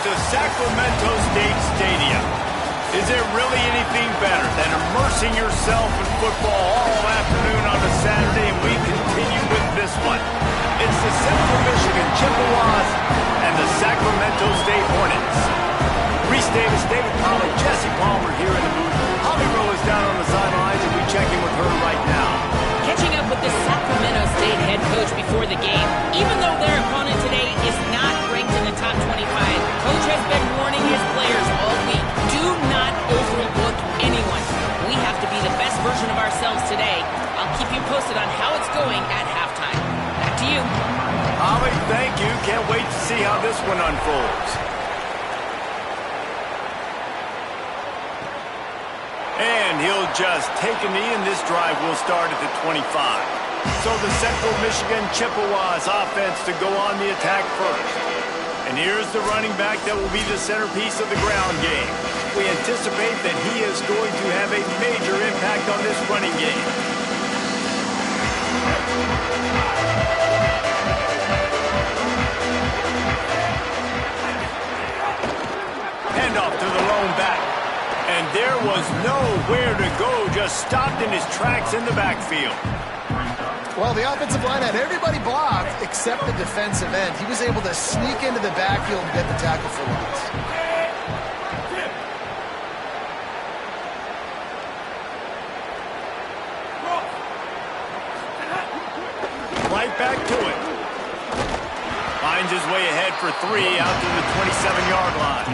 to Sacramento State Stadium. Is there really anything better than immersing yourself in football all afternoon on a Saturday? And we continue with this one. It's the Central Michigan Chippewas and the Sacramento State Hornets. Reese Davis, David Pollard, Jesse Palmer here in the booth. Holly Rowe is down on the sidelines, and we check in with her right now. Catching up with the Sacramento State head coach before the game, even though their opponent today is not ranked in the top 25, coach has been warning his players all week, do not overlook anyone. We have to be the best version of ourselves today. I'll keep you posted on how it's going at halftime. Back to you. Holly, thank you. Can't wait to see how this one unfolds. And he'll just take a knee, and this drive will start at the 25. So the Central Michigan Chippewas offense to go on the attack first. And here's the running back that will be the centerpiece of the ground game. We anticipate that he is going to have a major impact on this running game. Handoff to the lone back. And there was nowhere to go, just stopped in his tracks in the backfield. Well, the offensive line had everybody blocked except the defensive end. He was able to sneak into the backfield and get the tackle for loss. Right back to it. Finds his way ahead for 3 out to the 27-yard line.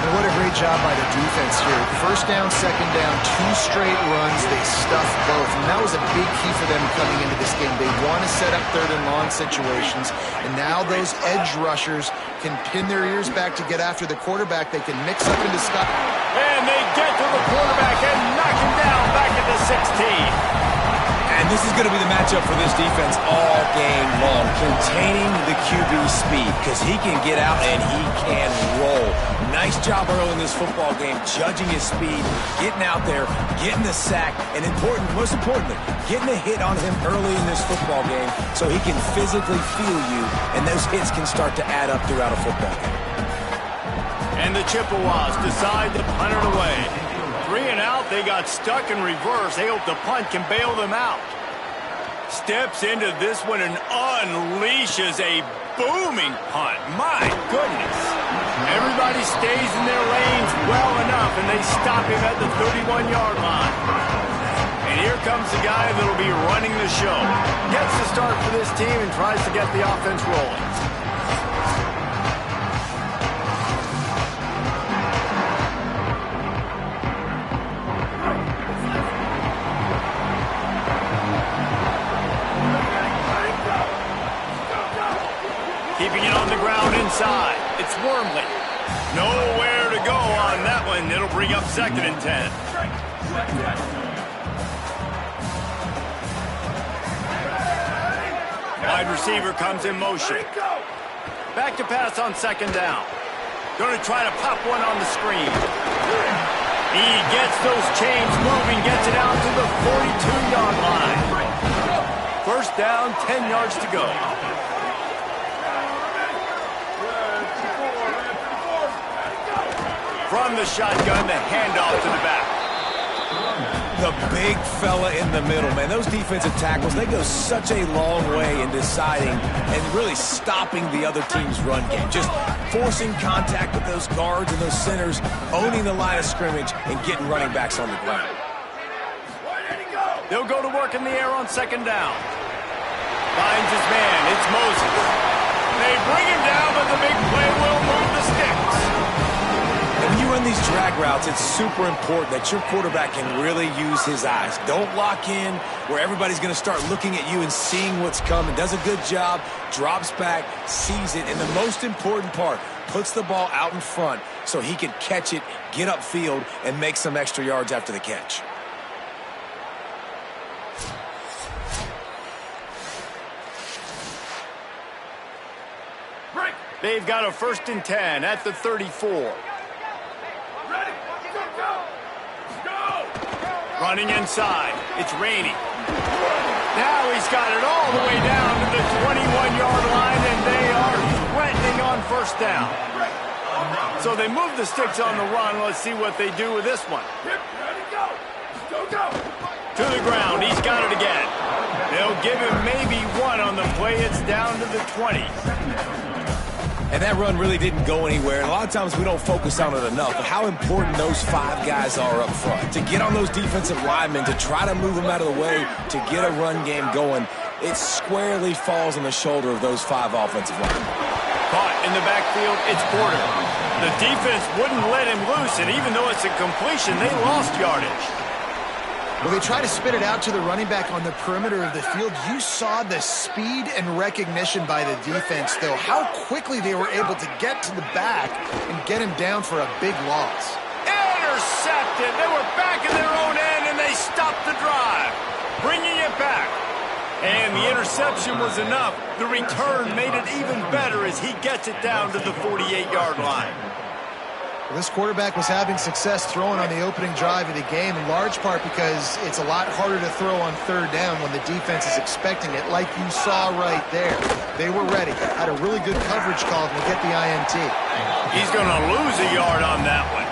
And what a great job by the defense here. First down, second down, 2 straight runs. They stuffed both. And that was a big key for them coming into this game. They want to set up third and long situations. And now those edge rushers can pin their ears back to get after the quarterback. They can mix up into Scott. And they get to the quarterback and knock him down back at the 16. And this is going to be the matchup for this defense all game long. Containing the QB speed, because he can get out and he can roll. Nice job early in this football game, judging his speed, getting out there, getting the sack, and most importantly, getting a hit on him early in this football game so he can physically feel you, and those hits can start to add up throughout a football game. And the Chippewas decide to punt it away. 3 and out, they got stuck in reverse. They hope the punt can bail them out. Steps into this one and unleashes a booming punt. My goodness. Everybody stays in their lanes well enough, and they stop him at the 31-yard line. And here comes the guy that'll be running the show. Gets the start for this team and tries to get the offense rolling. Keeping it on the ground inside. It's Wormley. Nowhere to go on that one. It'll bring up 2nd and 10. Wide receiver comes in motion. Back to pass on 2nd down. Going to try to pop one on the screen. He gets those chains moving, gets it out to the 42-yard line. First down, 10 yards to go. From the shotgun, the handoff to the back. The big fella in the middle, man. Those defensive tackles, they go such a long way in deciding and really stopping the other team's run game. Just forcing contact with those guards and those centers, owning the line of scrimmage, and getting running backs on the ground. They'll go to work in the air on 2nd down. Finds his man. It's Moses. They bring him down, but the big play will move the sticks. When you run these drag routes, it's super important that your quarterback can really use his eyes. Don't lock in where everybody's going to start looking at you and seeing what's coming. Does a good job, drops back, sees it, and the most important part, puts the ball out in front so he can catch it, get upfield, and make some extra yards after the catch. They've got a 1st and 10 at the 34. Running inside. It's Rainey. Now he's got it all the way down to the 21-yard line, and they are threatening on on first down. So they move the sticks on the run. Let's see what they do with this one. To the ground. He's got it again. They'll give him maybe one on the play. It's down to the 20. And that run really didn't go anywhere. And a lot of times we don't focus on it enough, but how important those 5 guys are up front. To get on those defensive linemen, to try to move them out of the way, to get a run game going, it squarely falls on the shoulder of those 5 offensive linemen. Caught in the backfield, it's Porter. The defense wouldn't let him loose, and even though it's a completion, they lost yardage. Well, they try to spit it out to the running back on the perimeter of the field. You saw the speed and recognition by the defense, though. How quickly they were able to get to the back and get him down for a big loss. Intercepted. They were back in their own end, and they stopped the drive, bringing it back. And the interception was enough. The return made it even better as he gets it down to the 48-yard line. Well, this quarterback was having success throwing on the opening drive of the game, in large part because it's a lot harder to throw on third down when the defense is expecting it, like you saw right there. They were ready, had a really good coverage call to get the INT. He's going to lose a yard on that one.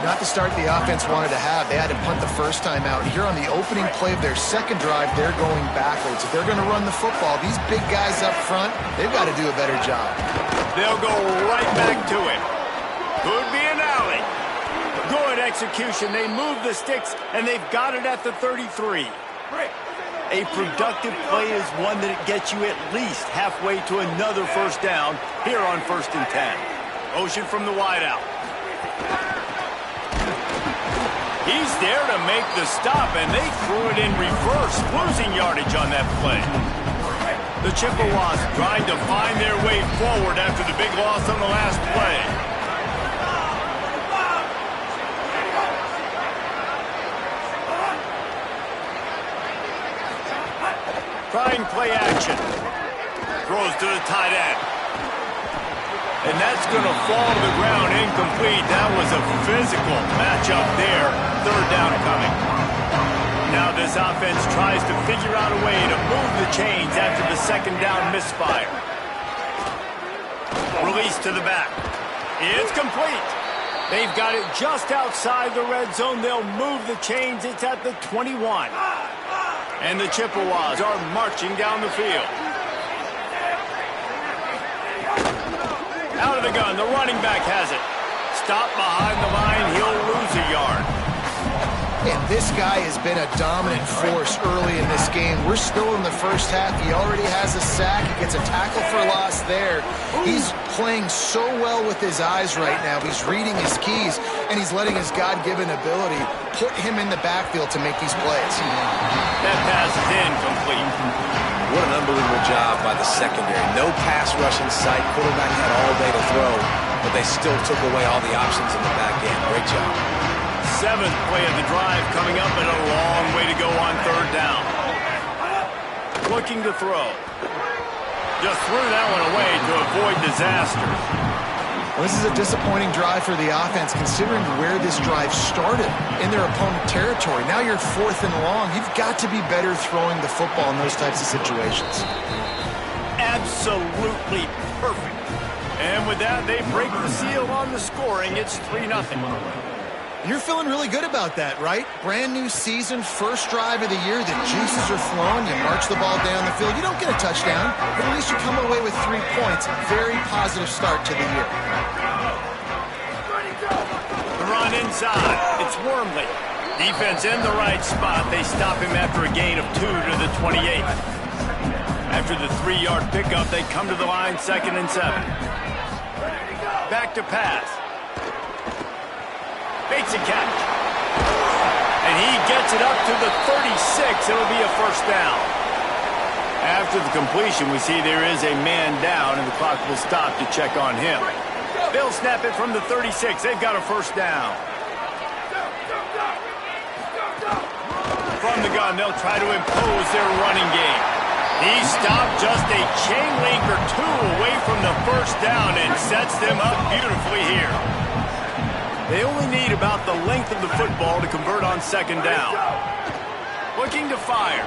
Not the start the offense wanted to have. They had to punt the first time out. Here on the opening play of their second drive, they're going backwards. If they're going to run the football, these big guys up front, they've got to do a better job. They'll go right back to him. Could be an alley. Good execution. They move the sticks, and they've got it at the 33. A productive play is one that gets you at least halfway to another first down here on 1st and 10. Motion from the wideout. He's there to make the stop, and they threw it in reverse, losing yardage on that play. The Chippewas trying to find their way forward after the big loss on the last play. Trying play action. Throws to the tight end. And that's going to fall to the ground incomplete. That was a physical matchup there. Third down coming. Now this offense tries to figure out a way to move the chains after the second down misfire. Release to the back. It's complete. They've got it just outside the red zone. They'll move the chains. It's at the 21. And the Chippewas are marching down the field. Out of the gun, the running back has it. Stop behind the line, he'll lose a yard. And this guy has been a dominant force early in this game. We're still in the first half. He already has a sack. He gets a tackle for loss there. He's playing so well with his eyes right now. He's reading his keys, and he's letting his God-given ability put him in the backfield to make these plays. That pass is incomplete. What an unbelievable job by the secondary. No pass rush in sight. Quarterback had all day to throw, but they still took away all the options in the back end. Great job. 7th play of the drive coming up, and a long way to go on third down. Looking to throw. Just threw that one away to avoid disaster. Well, this is a disappointing drive for the offense, considering where this drive started in their opponent territory. Now you're 4th and long. You've got to be better throwing the football in those types of situations. Absolutely perfect. And with that, they break the seal on the scoring. It's 3-0. You're feeling really good about that, right? Brand new season, first drive of the year. The juices are flowing. You march the ball down the field. You don't get a touchdown, but at least you come away with 3 points. Very positive start to the year. The run inside. It's Wormley. Defense in the right spot. They stop him after a gain of 2 to the 28. After the 3-yard pickup, they come to the line 2nd and 7. Back to pass. Makes a catch. And he gets it up to the 36. It'll be a first down. After the completion, we see there is a man down, and the clock will stop to check on him. They'll snap it from the 36. They've got a first down. From the gun, they'll try to impose their running game. He stopped just a chain link or 2 away from the first down and sets them up beautifully here. They only need about the length of the football to convert on second down. Looking to fire.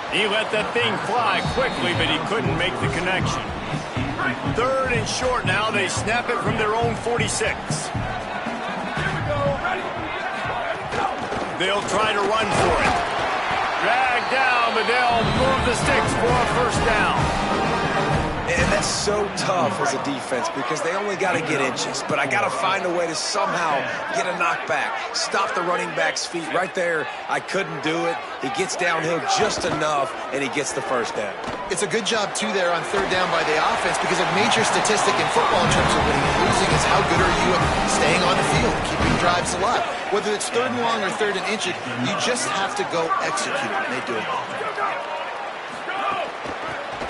He let that thing fly quickly, but he couldn't make the connection. Third and short now. They snap it from their own 46. They'll try to run for it. Drag down, but they'll move the sticks for a first down. And that's so tough as a defense because they only got to get inches. But I got to find a way to somehow get a knockback, stop the running back's feet. Right there, I couldn't do it. He gets downhill just enough, and he gets the first down. It's a good job, too, there on third down by the offense because a major statistic in football in terms of winning and losing is how good are you at staying on the field, keeping drives alive. Whether it's third and long or third and inches, you just have to go execute, and they do it.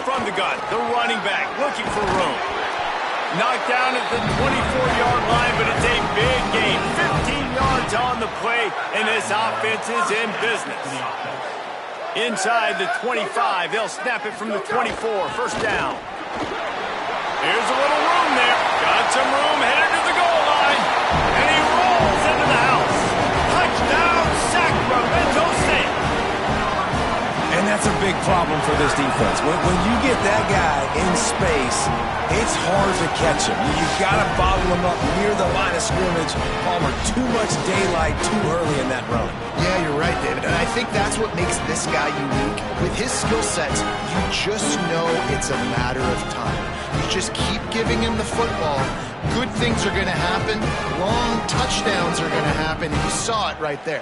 From the gun, the running back looking for room. Knocked down at the 24-yard line, but it's a big gain. 15 yards on the play, and this offense is in business. Inside the 25, they'll snap it from the 24. First down. Here's a little room there. Got some room, headed to the goal line. And he rolls into the house. Touchdown, Sacramento State. And that's a big problem for this defense. When you get that guy in space, it's hard to catch him. You've got to bottle him up near the line of scrimmage. Palmer, too much daylight too early in that run. Yeah, you're right, David. And I think that's what makes this guy unique. With his skill sets, you just know it's a matter of time. You just keep giving him the football. Good things are going to happen. Long touchdowns are going to happen. And you saw it right there.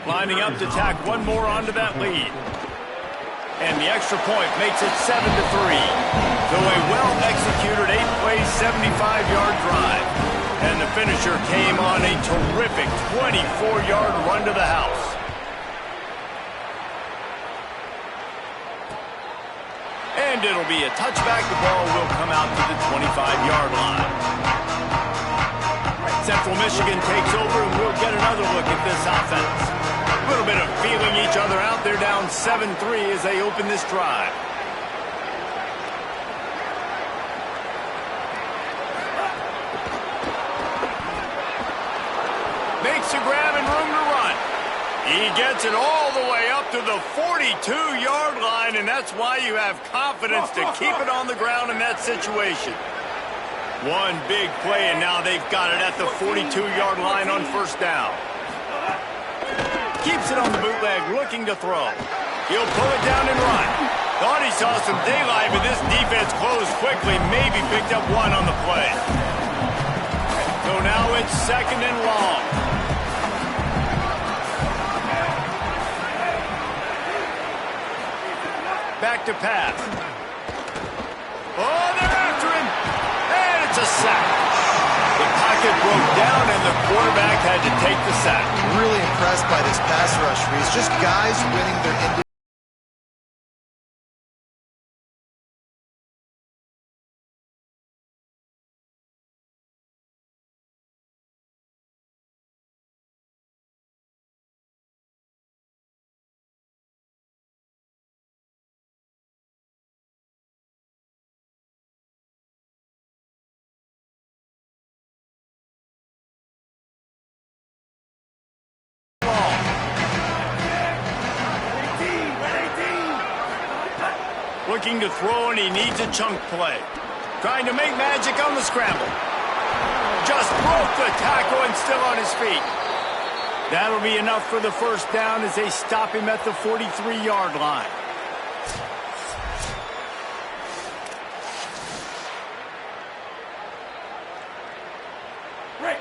Lining up to tack one more onto that lead. And the extra point makes it 7-3. So a well-executed 8-play, 75-yard drive. And the finisher came on a terrific 24-yard run to the house. And it'll be a touchback. The ball will come out to the 25-yard line. Central Michigan takes over, and we'll get another look at this offense. A little bit of feeling each other out. They're down 7-3 as they open this drive. Makes a grab and room to run. He gets it all the way up to the 42-yard line, and that's why you have confidence to keep it on the ground in that situation. One big play, and now they've got it at the 42-yard line on first down. Keeps it on the bootleg, looking to throw. He'll pull it down and run. Thought he saw some daylight, but this defense closed quickly. Maybe picked up one on the play. So now it's second and long. Back to pass. Oh, they're after him. And it's a sack. The pocket broke down, and the quarterback had to take the sack. Really impressed by this pass rush, Reese. Just guys winning their individual. Looking to throw, and he needs a chunk play. Trying to make magic on the scramble. Just broke the tackle and still on his feet. That'll be enough for the first down as they stop him at the 43-yard line.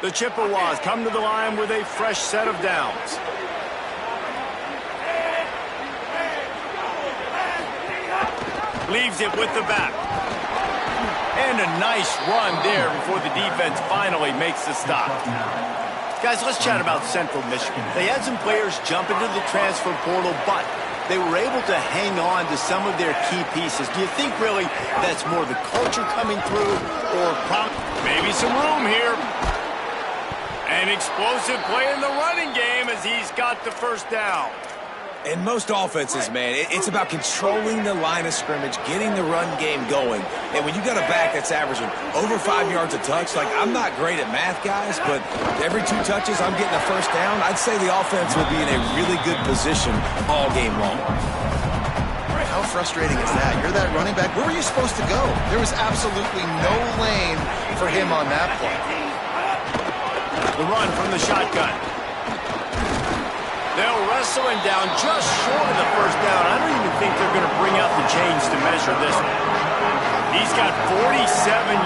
The Chippewas come to the line with a fresh set of downs. Leaves it with the back. And a nice run there before the defense finally makes the stop. Guys, let's chat about Central Michigan. They had some players jump into the transfer portal, but they were able to hang on to some of their key pieces. Do you think really that's more the culture coming through or maybe some room here? An explosive play in the running game as he's got the first down. In most offenses, man, it's about controlling the line of scrimmage, getting the run game going. And when you got a back that's averaging over 5 yards a touch, like, I'm not great at math, guys, but every 2 touches I'm getting a first down, I'd say the offense would be in a really good position all game long. How frustrating is that? You're that running back. Where were you supposed to go? There was absolutely no lane for him on that play. The run from the shotgun. They'll wrestle him down just short of the first down. I don't even think they're going to bring out the chains to measure this one. He's got 47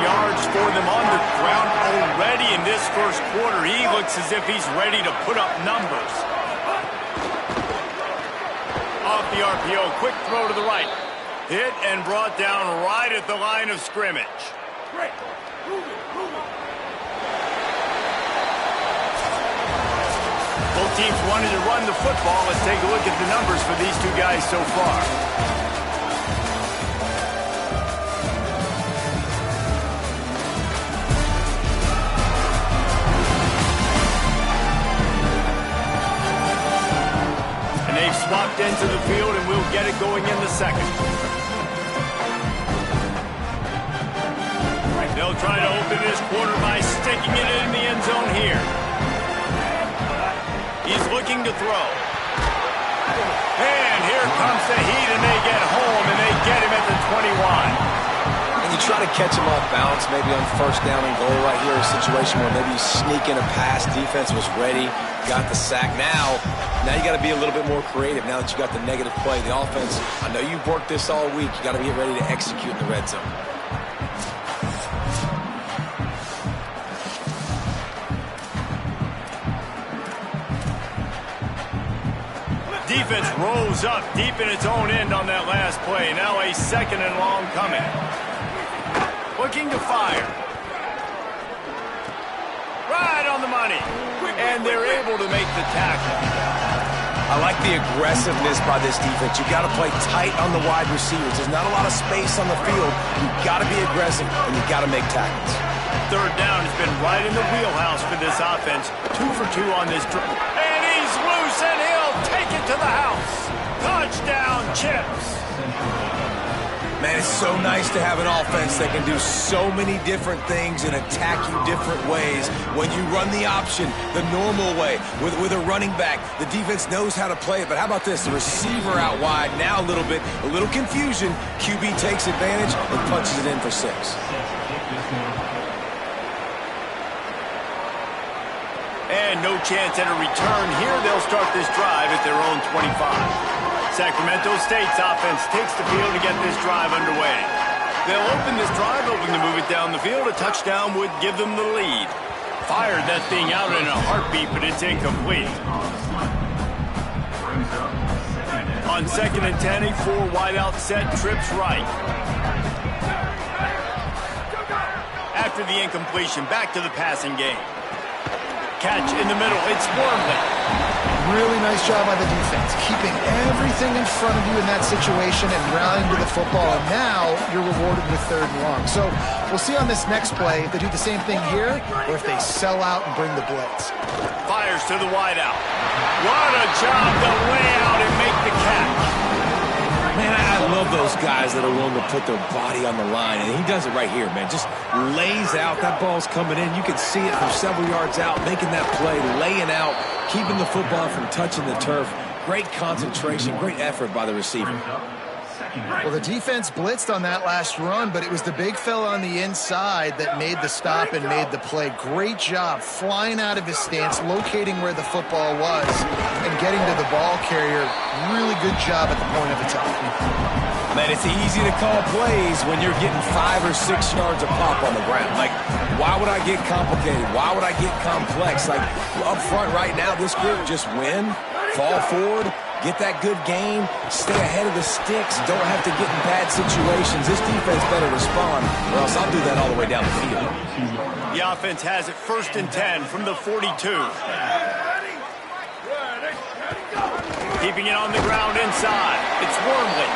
yards for them on the ground already in this first quarter. He looks as if he's ready to put up numbers. Off the RPO, quick throw to the right. Hit and brought down right at the line of scrimmage. Both teams wanted to run the football. Let's take a look at the numbers for these two guys so far. And they've swapped into the field, and we'll get it going in the second. They'll try to open this quarter by sticking it in the end zone here. He's looking to throw. And here comes the heat, and they get home, and they get him at the 21. And you try to catch him off balance, maybe on first down and goal right here, a situation where maybe you sneak in a pass, defense was ready, got the sack. Now you got to be a little bit more creative now that you got the negative play. The offense, I know you've worked this all week. You got to get ready to execute in the red zone. Defense rolls up deep in its own end on that last play. Now a second and long coming. Looking to fire. Right on the money. And they're able to make the tackle. I like the aggressiveness by this defense. You got to play tight on the wide receivers. There's not a lot of space on the field. You got to be aggressive, and you got to make tackles. Third down has been right in the wheelhouse for this offense. 2 for 2 on this drive. And he's loose, and he'll take it to the house. Touchdown, Chips. Man, it's so nice to have an offense that can do so many different things and attack you different ways. When you run the option the normal way with a running back, the defense knows how to play it. But how about this? The receiver out wide, now a little confusion. QB takes advantage and punches it in for 6. And no chance at a return here. They'll start this drive at their own 25. Sacramento State's offense takes the field to get this drive underway. They'll open this drive, hoping to move it down the field. A touchdown would give them the lead. Fired that thing out in a heartbeat, but it's incomplete. On 2nd and 10, a 4 wideout set, trips right. After the incompletion, back to the passing game. Catch in the middle, it's Wormley. Really nice job by the defense, keeping everything in front of you in that situation and rallying to the football. And now you're rewarded with 3rd and long. So we'll see on this next play if they do the same thing here or if they sell out and bring the blitz. Fires to the wideout. What a job to lay out and make the catch. Man, I love those guys that are willing to put their body on the line, and he does it right here, man. Just lays out. That ball's coming in. You can see it from several yards out, making that play, laying out, keeping the football from touching the turf. Great concentration, great effort by the receiver. Well, the defense blitzed on that last run, but it was the big fella on the inside that made the stop and made the play. Great job flying out of his stance, locating where the football was, and getting to the ball carrier. Really good job at the point of attack. Man, it's easy to call plays when you're getting 5 or 6 yards of pop on the ground. Like, why would I get complicated? Why would I get complex? Like, up front right now, this group just win, fall forward, get that good game, stay ahead of the sticks, don't have to get in bad situations. This defense better respond, or else I'll do that all the way down the field. The offense has it 1st and 10 from the 42. Keeping it on the ground inside. It's Wormley.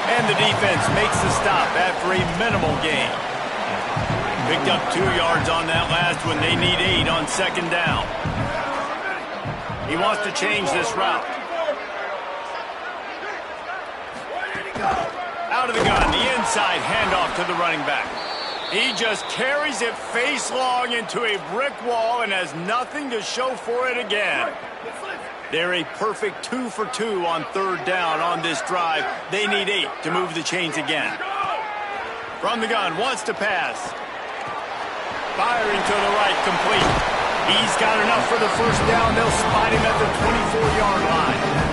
And the defense makes the stop after a minimal gain. Picked up 2 yards on that last one. They need 8 on 2nd down. He wants to change this route. Out of the gun, the inside handoff to the running back. He just carries it face long into a brick wall and has nothing to show for it again. They're a perfect 2 for 2 on third down on this drive. They need 8 to move the chains again. From the gun, wants to pass. Firing to the right, complete. He's got enough for the first down. They'll spot him at the 24-yard line.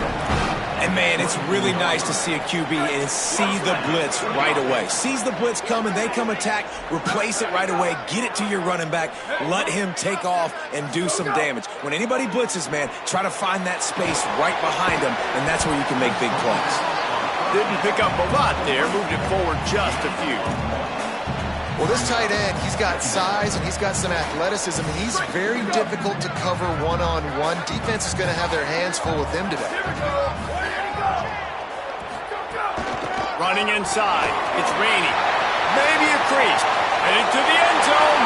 And, man, it's really nice to see a QB and see the blitz right away. Sees the blitz coming, they come attack, replace it right away, get it to your running back, let him take off and do some damage. When anybody blitzes, man, try to find that space right behind them, and that's where you can make big plays. Didn't pick up a lot there, moved it forward just a few. Well, this tight end, he's got size and he's got some athleticism, and he's very difficult to cover one-on-one. Defense is going to have their hands full with him today. Running inside. It's raining. Maybe a crease. Headed to the end zone.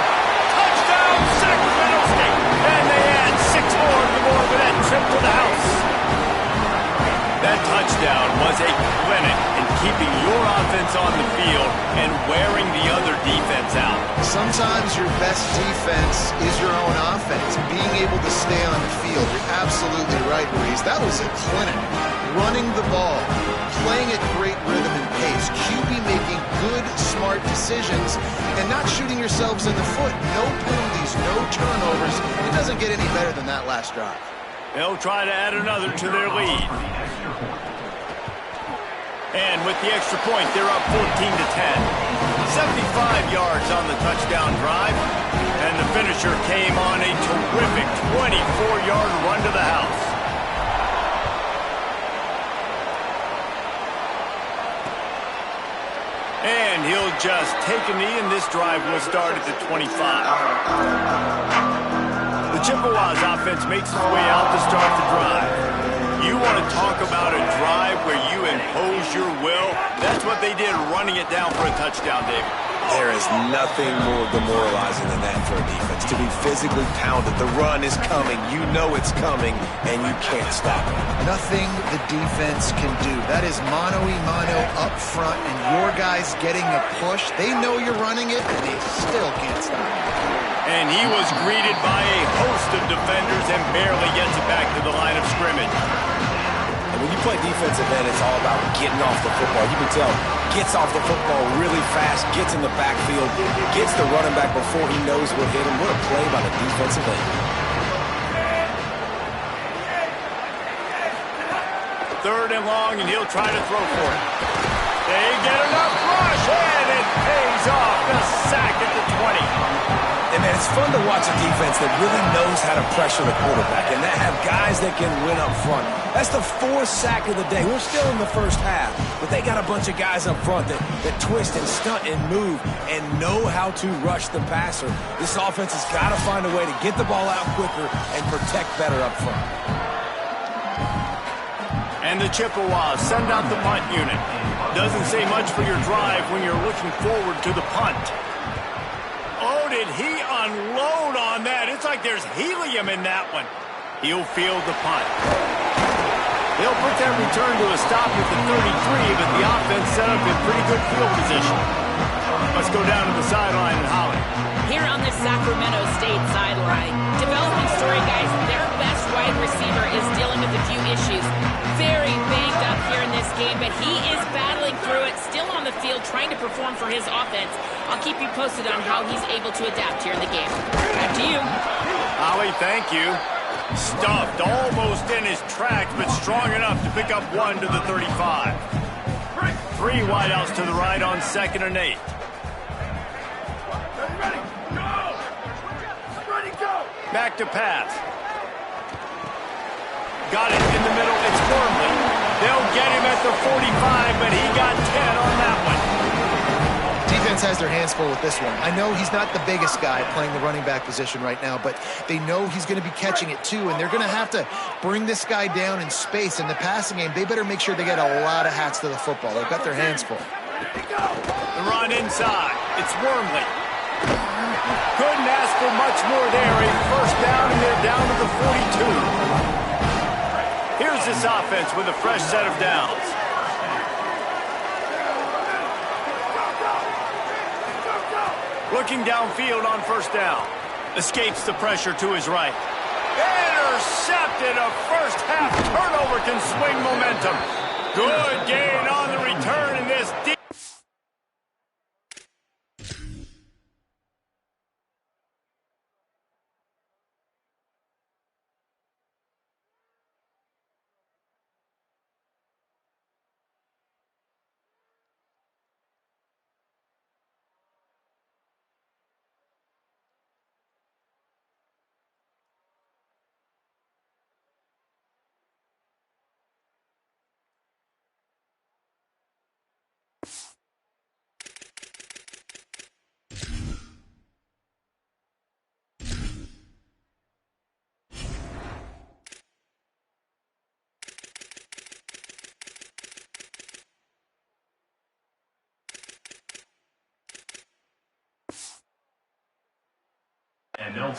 Touchdown, Sacramento State. And they add 6 more to the board with that trip to the house. That touchdown was a clinic in keeping your offense on the field and wearing the other defense out. Sometimes your best defense is your own offense. Being able to stay on the field. You're absolutely right, Reese. That was a clinic. Running the ball, playing at great rhythm and pace, QB making good, smart decisions, and not shooting yourselves in the foot. No penalties, no turnovers. It doesn't get any better than that last drive. They'll try to add another to their lead. And with the extra point, they're up 14-10. 75 yards on the touchdown drive, and the finisher came on a terrific 24-yard run to the house. And he'll just take a knee, and this drive will start at the 25. The Chippewas offense makes its way out to start the drive. You want to talk about a drive where you impose your will? That's what they did, running it down for a touchdown, David. There is nothing more demoralizing than that for a defense. To be physically pounded. The run is coming. You know it's coming, and you can't stop it. Nothing the defense can do. That is mano-a-mano up front, and your guys getting a push. They know you're running it, and they still can't stop it. And he was greeted by a host of defenders and barely gets it back to the line of scrimmage. And when you play defensive end, it's all about getting off the football. You can tell, gets off the football really fast, gets in the backfield, gets the running back before he knows what hit him. What a play by the defensive end. Third and long, and he'll try to throw for it. They get enough rush, and it pays off. The sack at the 20. And, man, it's fun to watch a defense that really knows how to pressure the quarterback and that have guys that can win up front. That's the 4th sack of the day. We're still in the first half, but they got a bunch of guys up front that twist and stunt and move and know how to rush the passer. This offense has got to find a way to get the ball out quicker and protect better up front. And the Chippewas send out the punt unit. Doesn't say much for your drive when you're looking forward to the punt. Oh, did he unload on that? It's like there's helium in that one. He'll field the punt. They'll put that return to a stop at the 33, but the offense set up in pretty good field position. Let's go down to the sideline and Holly. Here on the Sacramento State sideline, developing story, guys, their best wide receiver is dealing with a few issues. Very banged up here in this game, but he is battling through it, still on the field, trying to perform for his offense. I'll keep you posted on how he's able to adapt here in the game. Back to you. Holly, thank you. Stuffed almost in his tracks, but strong enough to pick up 1 to the 35. 3 wideouts to the right on 2nd and 8. Back to pass. Got it in the middle. It's Wormley. They'll get him at the 45, but he got 10 on that one. Defense has their hands full with this one. I know he's not the biggest guy playing the running back position right now, but they know he's going to be catching it too, and they're going to have to bring this guy down in space. In the passing game, they better make sure they get a lot of hats to the football. They've got their hands full. The run inside. It's Wormley. Couldn't ask for much more there. A first down, and they're down to the 42. Here's this offense with a fresh set of downs. Looking downfield on first down. Escapes the pressure to his right. Intercepted, a first half can swing momentum. Good gain on the return in this deep.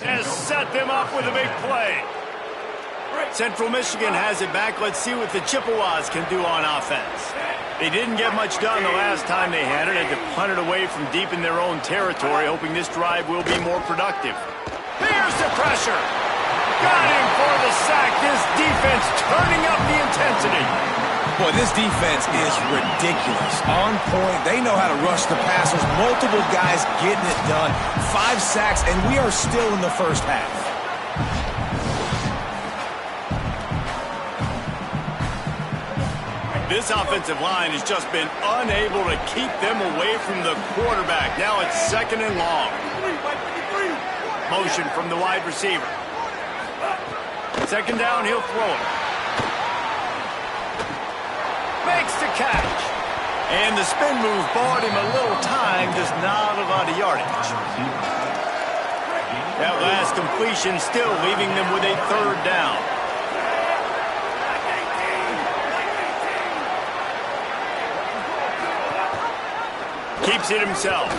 Has set them up with a big play. Central Michigan has it back. Let's see what the Chippewas can do on offense. They didn't get much done the last time they had it. Had to punt it away from deep in their own territory, hoping this drive will be more productive. Here's the pressure. Got him for the sack. This defense turning up the intensity. Boy, this defense is ridiculous. On point. They know how to rush the passers. Multiple guys getting it done. 5 sacks, and we are still in the first half. This offensive line has just been unable to keep them away from the quarterback. Now it's 2nd and long. Motion from the wide receiver. 2nd down, he'll throw it. Makes the catch. And the spin move bought him a little time, just not a lot of yardage. That last completion still leaving them with a 3rd down. Keeps it himself.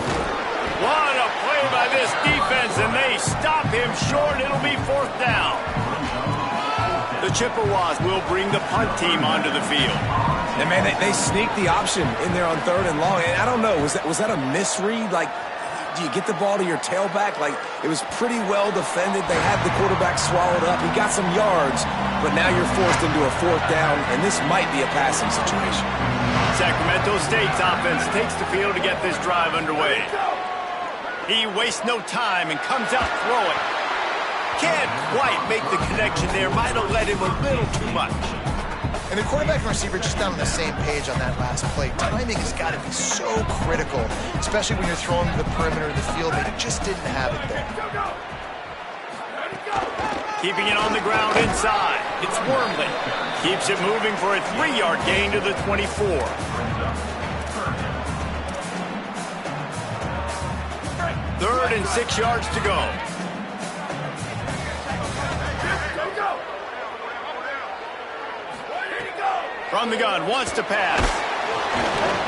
What a play by this defense, and they stop him short. It'll be 4th down. The Chippewas will bring the punt team onto the field. And, man, they sneaked the option in there on 3rd and long. And I don't know, was that a misread? Like, do you get the ball to your tailback? Like, it was pretty well defended. They had the quarterback swallowed up. He got some yards, but now you're forced into a 4th down, and this might be a passing situation. Sacramento State's offense takes the field to get this drive underway. He wastes no time and comes out throwing. Can't quite make the connection there. Might have let him a little too much. And the quarterback and receiver just not on the same page on that last play. Timing has got to be so critical, especially when you're throwing to the perimeter of the field. They just didn't have it there. Keeping it on the ground inside. It's Wormley. Keeps it moving for a 3-yard gain to the 24. Third and 6 yards to go. From the gun, wants to pass.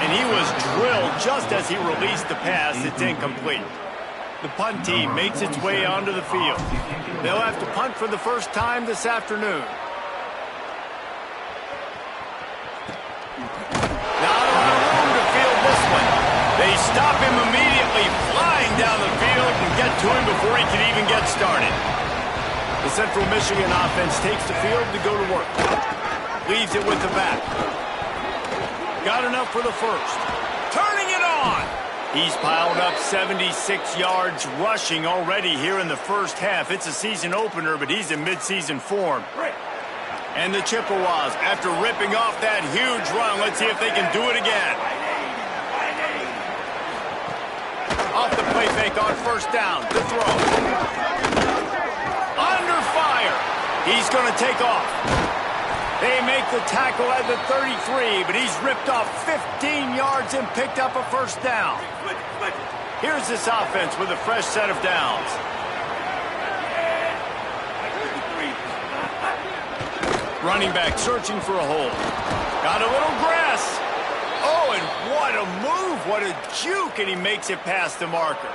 And he was drilled just as he released the pass. It's incomplete. The punt team makes its way onto the field. They'll have to punt for the first time this afternoon. Not a lot of room to field this one. They stop him immediately, flying down the field and get to him before he can even get started. The Central Michigan offense takes the field to go to work. Leaves it with the back. Got enough for the first. Turning it on. He's piled up 76 yards rushing already here in the first half. It's a season opener, but he's in midseason form. And the Chippewas, after ripping off that huge run, let's see if they can do it again. Off the play fake on 1st down. The throw. Under fire. He's going to take off. They make the tackle at the 33, but he's ripped off 15 yards and picked up a 1st down. Here's this offense with a fresh set of downs. Running back searching for a hole. Got a little grass. Oh, and what a move. What a juke, and he makes it past the marker.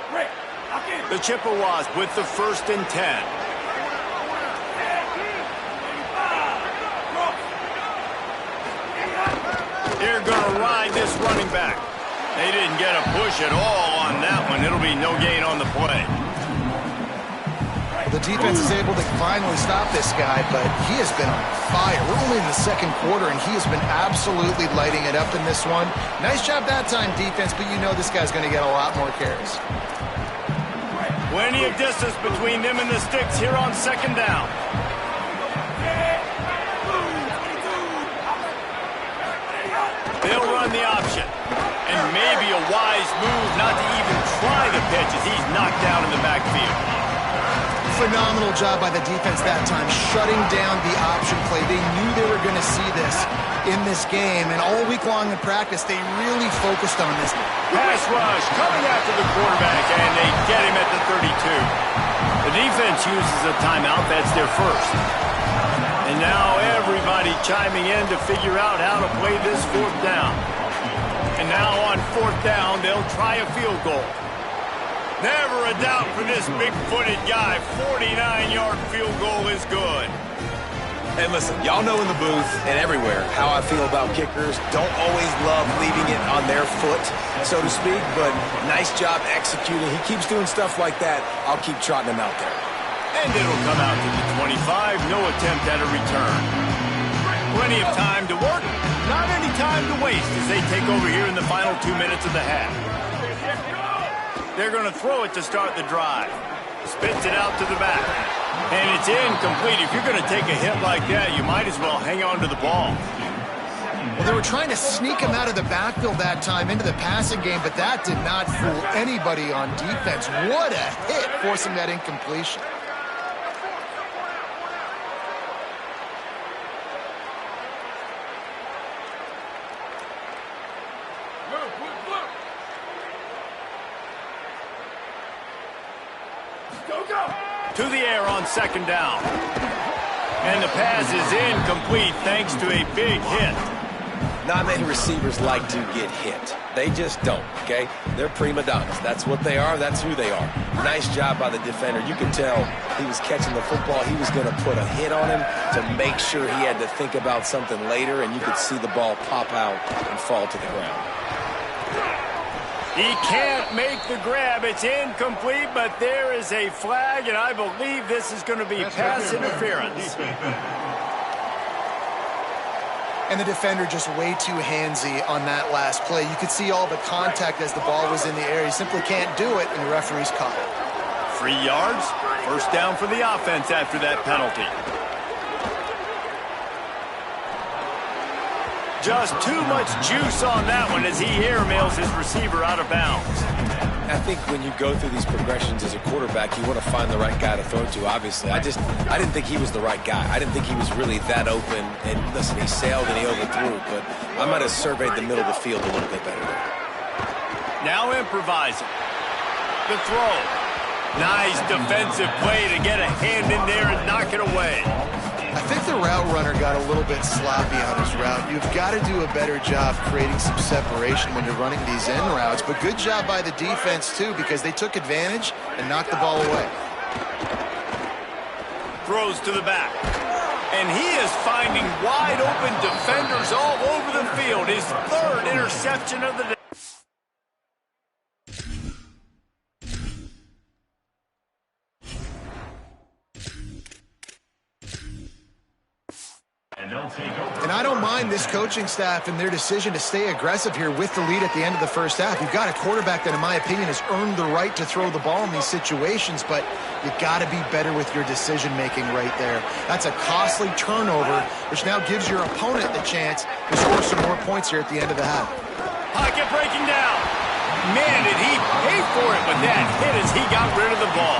The Chippewas with the 1st and 10. They're going to ride this running back. They didn't get a push at all on that one. It'll be no gain on the play. The defense is able to finally stop this guy, but he has been on fire. We're only in the second quarter, and he has been absolutely lighting it up in this one. Nice job that time, defense, but you know this guy's going to get a lot more carries. Plenty of distance between them and the sticks here on second down. They'll run the option. And maybe a wise move not to even try the pitch as he's knocked down in the backfield. Phenomenal job by the defense that time, shutting down the option play. They knew they were going to see this in this game, and all week long in practice, they really focused on this. Pass rush coming after the quarterback, and they get him at the 32. The defense uses a timeout. That's their first. And now everybody chiming in to figure out how to play this fourth down. And now on fourth down, they'll try a field goal. Never a doubt for this big-footed guy. 49-yard field goal is good. And listen, y'all know in the booth and everywhere how I feel about kickers. Don't always love leaving it on their foot, so to speak, but nice job executing. He keeps doing stuff like that. I'll keep trotting him out there. And it'll come out to the 25. No attempt at a return. Plenty of time to work. Not any time to waste as they take over here in the final 2 minutes of the half. They're going to throw it to start the drive. Spits it out to the back. And it's incomplete. If you're going to take a hit like that, you might as well hang on to the ball. Well, they were trying to sneak him out of the backfield that time into the passing game, but that did not fool anybody on defense. What a hit, forcing that incompletion. To the air on second down. And the pass is incomplete thanks to a big hit. Not many receivers like to get hit. They just don't, okay? They're prima donnas. That's what they are. That's who they are. Nice job by the defender. You could tell he was catching the football. He was going to put a hit on him to make sure he had to think about something later, and you could see the ball pop out and fall to the ground. He can't make the grab. It's incomplete, but there is a flag, and I believe this is going to be pass interference. And the defender just way too handsy on that last play. You could see all the contact as the ball was in the air. He simply can't do it, and the referee's caught it. 3 yards, first down for the offense after that penalty. Just too much juice on that one as he airmails his receiver out of bounds. I think when you go through these progressions as a quarterback, you want to find the right guy to throw to, obviously. I didn't think he was the right guy. I didn't think he was really that open. And listen, he sailed and he overthrew, but I might have surveyed the middle of the field a little bit better there. Now improvising. The throw. Nice defensive play to get a hand in there and knock it away. I think the route runner got a little bit sloppy on his route. You've got to do a better job creating some separation when you're running these end routes. But good job by the defense, too, because they took advantage and knocked the ball away. Throws to the back. And he is finding wide open defenders all over the field. His third interception of the day. And I don't mind this coaching staff and their decision to stay aggressive here with the lead at the end of the first half. You've got a quarterback that, in my opinion, has earned the right to throw the ball in these situations, but you've got to be better with your decision-making right there. That's a costly turnover, which now gives your opponent the chance to score some more points here at the end of the half. Pocket breaking down. Man, did he pay for it with that hit as he got rid of the ball.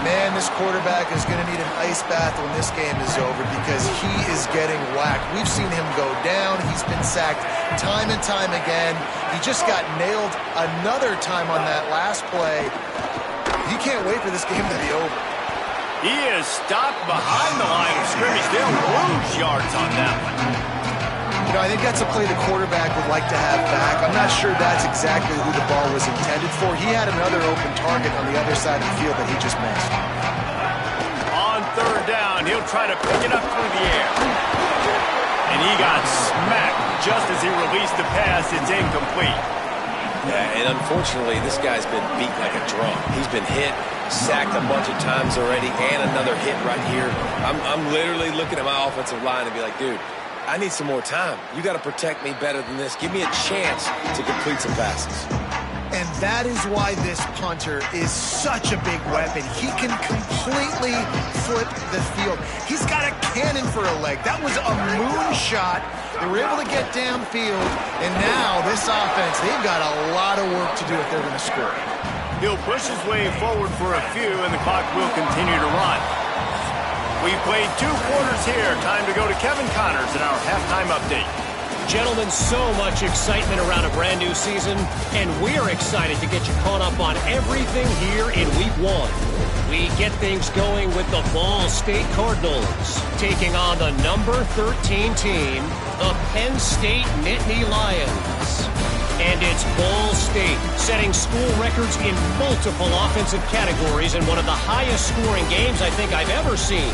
Man, this quarterback is going to need an ice bath when this game is over because he is getting whacked. We've seen him go down. He's been sacked time and time again. He just got nailed another time on that last play. He can't wait for this game to be over. He is stopped behind the line of scrimmage. They'll lose yards on that one. You know, I think that's a play the quarterback would like to have back. I'm not sure that's exactly who the ball was intended for. He had another open target on the other side of the field that he just missed. On third down, he'll try to pick it up through the air. And he got smacked just as he released the pass. It's incomplete. Yeah, and unfortunately, this guy's been beat like a drum. He's been hit, sacked a bunch of times already, and another hit right here. I'm literally looking at my offensive line and be like, dude, I need some more time. You got to protect me better than this. Give me a chance to complete some passes. And that is why this punter is such a big weapon. He can completely flip the field. He's got a cannon for a leg. That was a moonshot. They were able to get downfield, and now this offense, they've got a lot of work to do if they're going to score. He'll push his way forward for a few, and the clock will continue to run. We've played 2 quarters here. Time to go to Kevin Connors in our halftime update. Gentlemen, so much excitement around a brand new season, and we're excited to get you caught up on everything here in Week 1. We get things going with the Ball State Cardinals taking on the number 13 team, the Penn State Nittany Lions. And it's Ball State setting school records in multiple offensive categories in one of the highest scoring games I think I've ever seen.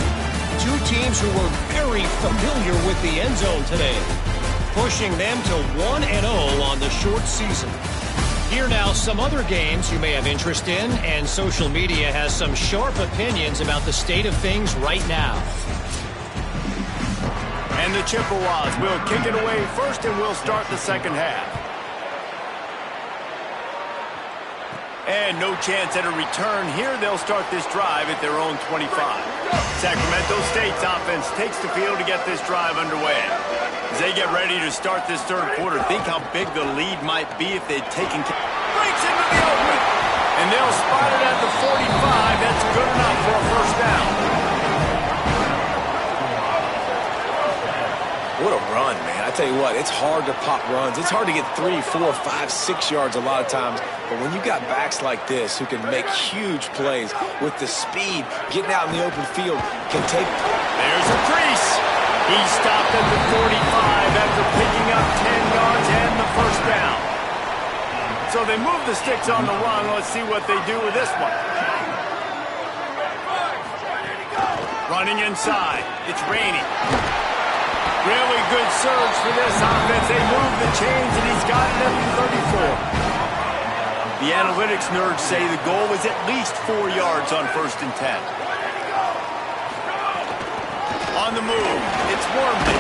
2 teams who were very familiar with the end zone today, pushing them to 1-0 on the short season. Here now, some other games you may have interest in, and social media has some sharp opinions about the state of things right now. And the Chippewas will kick it away first, and we'll start the second half. And no chance at a return here. They'll start this drive at their own 25. Sacramento State's offense takes the field to get this drive underway. As they get ready to start this third quarter, think how big the lead might be if they'd taken... Breaks into the open! And they'll spot it at the 45. That's good enough for a first down. What a run, man. I tell you what, it's hard to pop runs. It's hard to get 3, 4, 5, 6 yards a lot of times. But when you got backs like this who can make huge plays with the speed, getting out in the open field, can take... There's a crease. He stopped at the 45 after picking up 10 yards and the first down. So they move the sticks on the run. Let's see what they do with this one. Running inside. It's raining. Really good surge for this offense. They move the chains, and he's got it at the 34. The analytics nerds say the goal was at least 4 yards on 1st and 10. On the move, it's Wormley.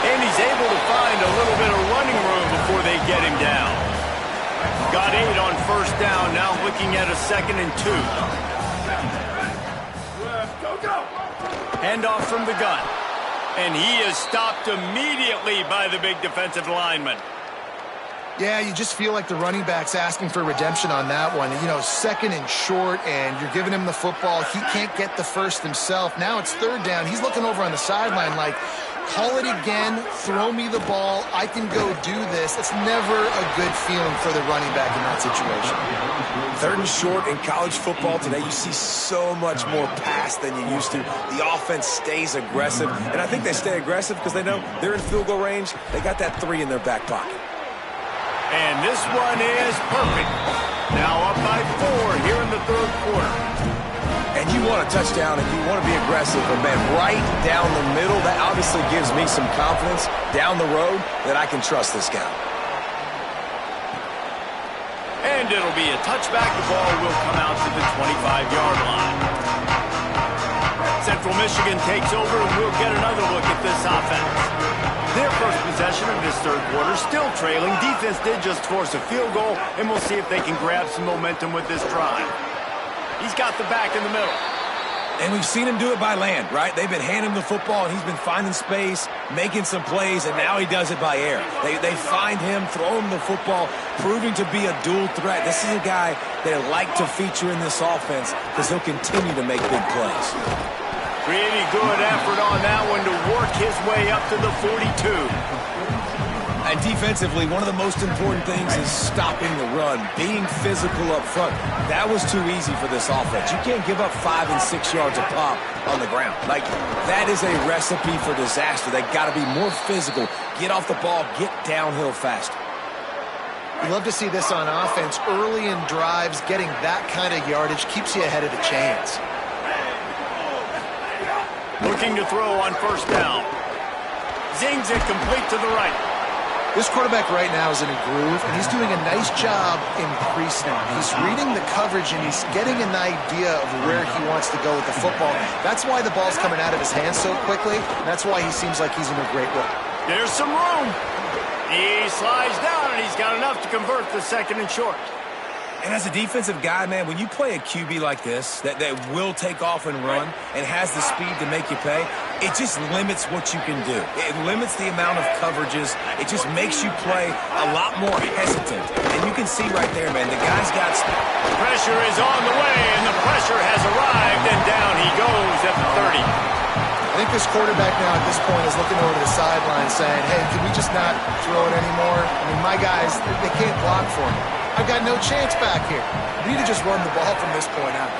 And he's able to find a little bit of running room before they get him down. Got 8 on 1st down, now looking at a 2nd and 2. Handoff from the gun. And he is stopped immediately by the big defensive lineman. Yeah, you just feel like the running back's asking for redemption on that one. You know, 2nd and short, and you're giving him the football. He can't get the first himself. Now it's 3rd down. He's looking over on the sideline like, call it again, throw me the ball, I can go do this. It's never a good feeling for the running back in that situation. 3rd and short in college football today, you see so much more pass than you used to. The offense stays aggressive, and I think they stay aggressive because they know they're in field goal range. They got that 3 in their back pocket. And this one is perfect. Now up by 4 here in the 3rd quarter. And you want a touchdown and you want to be aggressive, but man, right down the middle, that obviously gives me some confidence down the road that I can trust this guy. And it'll be a touchback. The ball will come out to the 25-yard line. Central Michigan takes over, and we'll get another look at this offense. Their first possession of this 3rd quarter, still trailing. Defense did just force a field goal, and we'll see if they can grab some momentum with this drive. He's got the back in the middle. And we've seen him do it by land, right? They've been handing him the football, and he's been finding space, making some plays, and now he does it by air. They find him, throw him the football, proving to be a dual threat. This is a guy they like to feature in this offense because he'll continue to make big plays. Pretty good effort on that one to work his way up to the 42. And defensively, one of the most important things is stopping the run, being physical up front. That was too easy for this offense. You can't give up 5 and 6 yards a pop on the ground. Like, that is a recipe for disaster. They got to be more physical, get off the ball, get downhill faster. You love to see this on offense. Early in drives, getting that kind of yardage keeps you ahead of the chains. Looking to throw on 1st down. Zings it complete to the right. This quarterback right now is in a groove, and he's doing a nice job in pre-snap. He's reading the coverage, and he's getting an idea of where he wants to go with the football. That's why the ball's coming out of his hands so quickly, and that's why he seems like he's in a great role. There's some room. He slides down, and he's got enough to convert the second and short. And as a defensive guy, man, when you play a QB like this that will take off and run and has the speed to make you pay, it just limits what you can do. It limits the amount of coverages. It just makes you play a lot more hesitant. And you can see right there, man, the guy's got... Pressure is on the way, and the pressure has arrived, and down he goes at the 30. I think this quarterback now at this point is looking over the sideline saying, hey, can we just not throw it anymore? I mean, my guys, they can't block for me. I've got no chance back here. We need to just run the ball from this point out.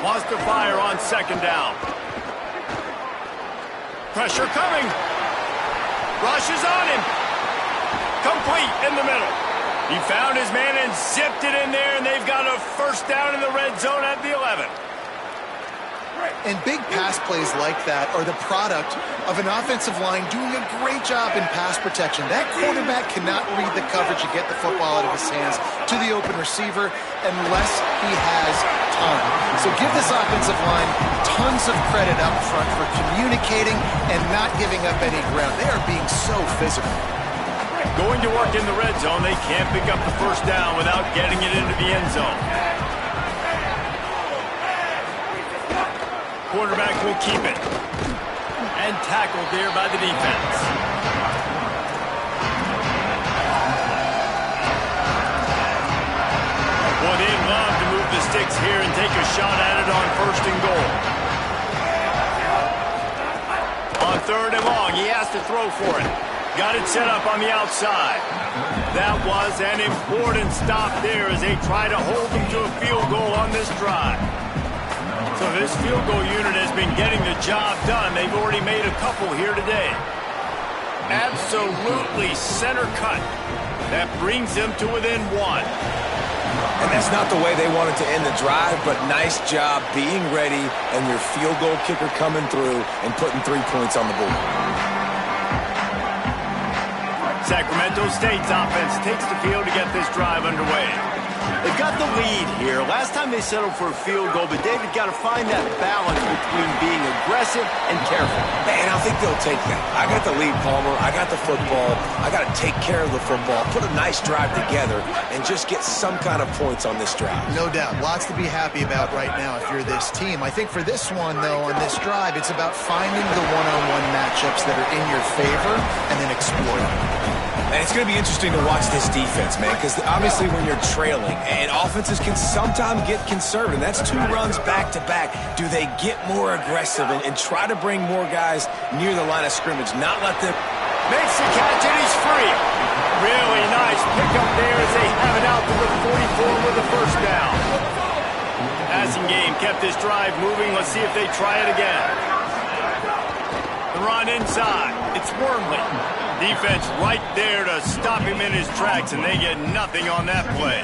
Wants to fire on second down. Pressure coming. Rushes on him. Complete in the middle. He found his man and zipped it in there, and they've got a first down in the red zone at the 11. And big pass plays like that are the product of an offensive line doing a great job in pass protection. That quarterback cannot read the coverage and get the football out of his hands to the open receiver unless he has time. So give this offensive line tons of credit up front for communicating and not giving up any ground. They are being so physical. Going to work in the red zone, they can't pick up the first down without getting it into the end zone. Quarterback will keep it. And tackled there by the defense. Well, they'd love to move the sticks here and take a shot at it on first and goal. On third and long, he has to throw for it. Got it set up on the outside. That was an important stop there as they try to hold them to a field goal on this drive. So this field goal unit has been getting the job done. They've already made a couple here today. Absolutely center cut. That brings them to within one. And that's not the way they wanted to end the drive, but nice job being ready and your field goal kicker coming through and putting 3 points on the board. Sacramento State's offense takes the field to get this drive underway. They've got the lead here. Last time they settled for a field goal, but David got to find that balance between being aggressive and careful. And I think they'll take that. I got the lead, Palmer. I got the football. I got to take care of the football, put a nice drive together, and just get some kind of points on this drive. No doubt. Lots to be happy about right now if you're this team. I think for this one, though, on this drive, it's about finding the one-on-one matchups that are in your favor and then exploiting them. And it's going to be interesting to watch this defense, man, because obviously when you're trailing, and offenses can sometimes get conservative. That's 2 runs back-to-back. Do they get more aggressive and try to bring more guys near the line of scrimmage, not let them... Makes the catch, and he's free. Really nice pickup there as they have it out to the 44 with the first down. Passing game kept this drive moving. Let's see if they try it again. The run inside. It's Wormley. Defense right there to stop him in his tracks, and they get nothing on that play.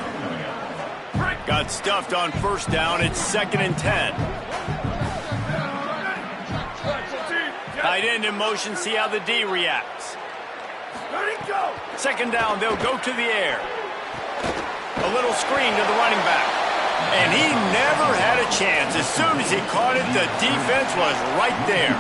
Got stuffed on first down. It's 2nd and 10. Tight end in motion. See how the D reacts. Second down. They'll go to the air. A little screen to the running back. And he never had a chance. As soon as he caught it, the defense was right there.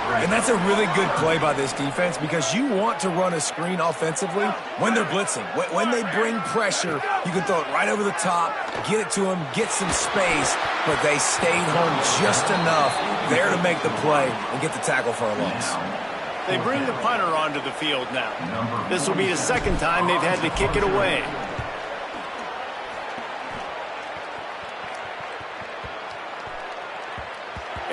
And that's a really good play by this defense because you want to run a screen offensively when they're blitzing. When they bring pressure, you can throw it right over the top, get it to them, get some space, but they stayed home just enough there to make the play and get the tackle for a loss. They bring the punter onto the field now. This will be the second time they've had to kick it away.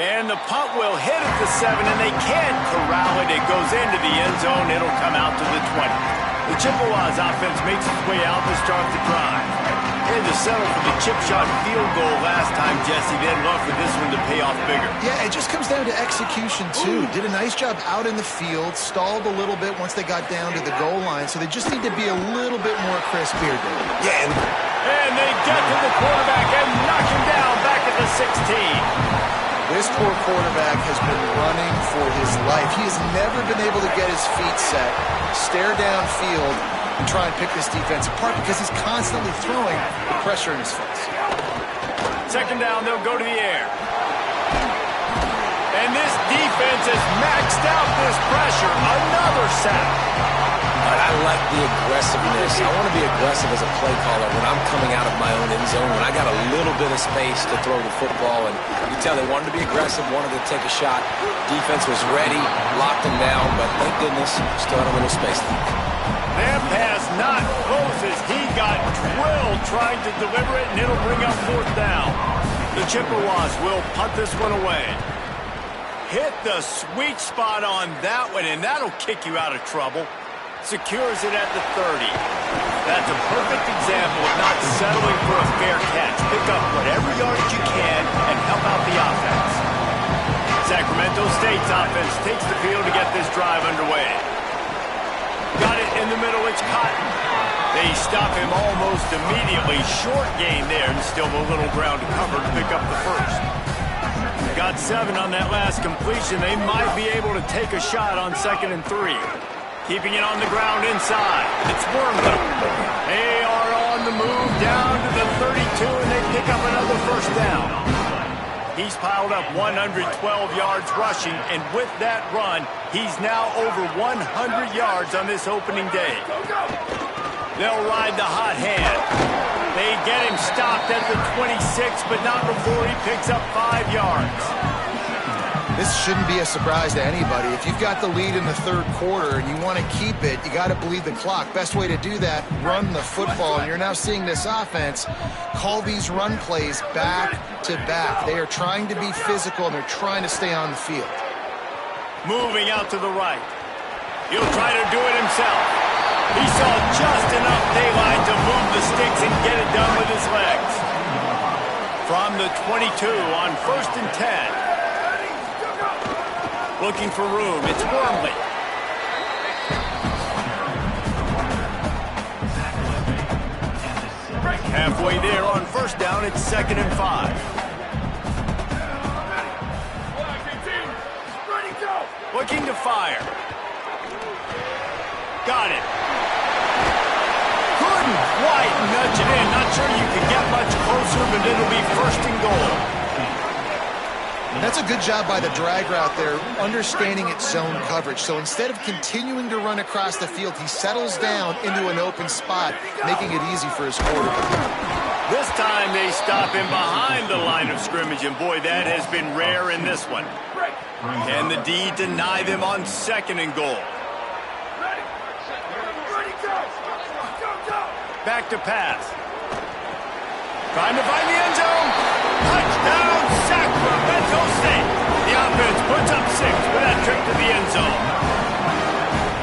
And the punt will hit at the 7, and they can't corral it. It goes into the end zone. It'll come out to the 20. The Chippewas offense makes its way out to start the drive. Had to settle for the chip shot field goal last time, Jesse. They'd love for this one to pay off bigger. Yeah, it just comes down to execution, too. Did a nice job out in the field, stalled a little bit once they got down to the goal line, so they just need to be a little bit more crisp here, David. Yeah, and they get to the quarterback and knock him down back at the 16. This poor quarterback has been running for his life. He has never been able to get his feet set, stare downfield, and try and pick this defense apart because he's constantly throwing the pressure in his face. Second down, they'll go to the air. And this defense has maxed out this pressure. Another sack. I like the aggressiveness. I want to be aggressive as a play caller when I'm coming out of my own end zone, when I got a little bit of space to throw the football. And you can tell they wanted to be aggressive, wanted to take a shot. Defense was ready, locked them down, but thank goodness, still had a little space there. Their pass not close as he got drilled trying to deliver it, and it'll bring up fourth down. The Chippewas will punt this one away. Hit the sweet spot on that one, and that'll kick you out of trouble. Secures it at the 30. That's a perfect example of not settling for a fair catch. Pick up whatever yardage you can and help out the offense. Sacramento State's offense takes the field to get this drive underway. Got it in the middle, it's Cotton. They stop him almost immediately. Short gain there, and still a little ground to cover to pick up the first. Got 7 on that last completion. They might be able to take a shot on 2nd and 3. Keeping it on the ground inside. It's Wormley. They are on the move down to the 32, and they pick up another first down. He's piled up 112 yards rushing, and with that run, he's now over 100 yards on this opening day. They'll ride the hot hand. They get him stopped at the 26, but not before he picks up 5 yards. This shouldn't be a surprise to anybody. If you've got the lead in the third quarter and you want to keep it, you got to bleed the clock. Best way to do that, run the football. And you're now seeing this offense call these run plays back to back. They are trying to be physical, and they're trying to stay on the field. Moving out to the right. He'll try to do it himself. He saw just enough daylight to move the sticks and get it done with his legs. From the 22 on 1st and 10. Looking for room, it's Wormley. Halfway there on 1st down, it's 2nd and 5. Looking to fire. Got it. Couldn't quite nudge it in. Not sure you could get much closer, but it'll be 1st and goal. That's a good job by the drag route there, understanding its zone coverage. So instead of continuing to run across the field, he settles down into an open spot, making it easy for his quarterback. This time they stop him behind the line of scrimmage, and boy, that has been rare in this one. Can the D deny them on 2nd and goal? Back to pass. Trying to find the end zone. Touchdown, Sacramento State. The offense puts up 6 with that trip to the end zone.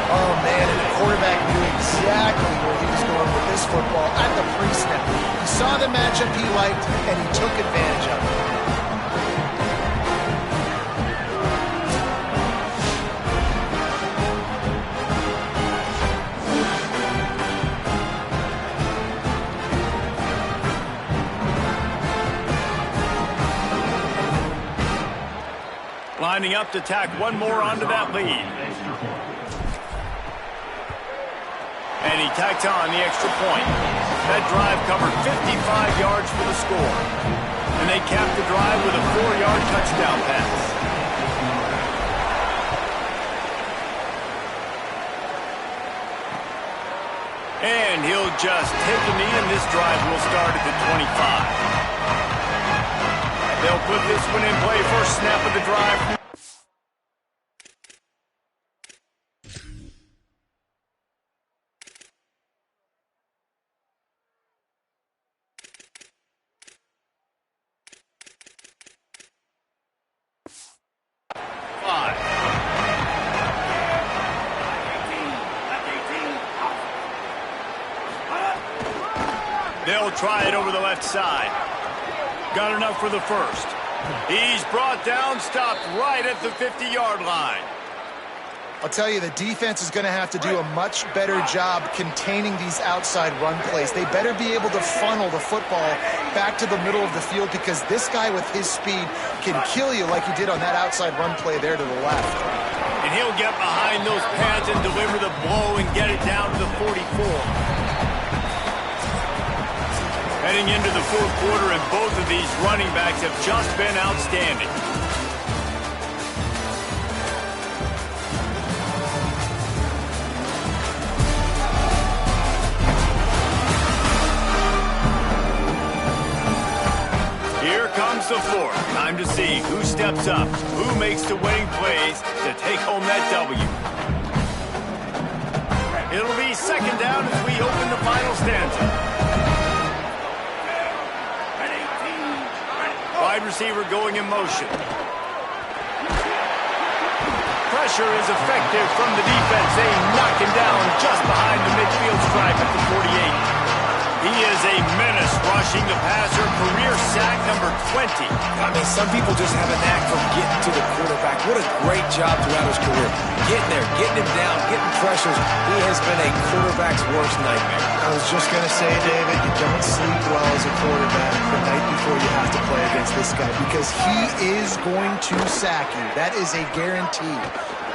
Oh, man, and the quarterback knew exactly where he was going with this football at the pre-snap. He saw the matchup he liked, and he took advantage of it. Lining up to tack one more onto that lead. And he tacks on the extra point. That drive covered 55 yards for the score. And they capped the drive with a 4-yard touchdown pass. And he'll just take a knee, and this drive will start at the 25. They'll put this one in play. First snap of the drive. They'll try it over the left side. Got enough for the first. He's brought down, stopped right at the 50-yard line. I'll tell you, the defense is going to have to do a much better job containing these outside run plays. They better be able to funnel the football back to the middle of the field, because this guy with his speed can kill you like he did on that outside run play there to the left. And he'll get behind those pads and deliver the blow and get it down to the 44. Heading into the fourth quarter, and both of these running backs have just been outstanding. Here comes the fourth. Time to see who steps up, who makes the winning plays to take home that W. It'll be second down as we open the final stanza. Wide receiver going in motion. Pressure is effective from the defense. They knock him down just behind the midfield stripe at the 48. He is a menace rushing the passer. Career sack number 20. I mean, some people just have a knack for getting to the quarterback. What a great job throughout his career. Getting there, getting him down, getting pressures. He has been a quarterback's worst nightmare. I was just going to say, David, you don't sleep well as a quarterback the night before you have to play against this guy, because he is going to sack you. That is a guarantee.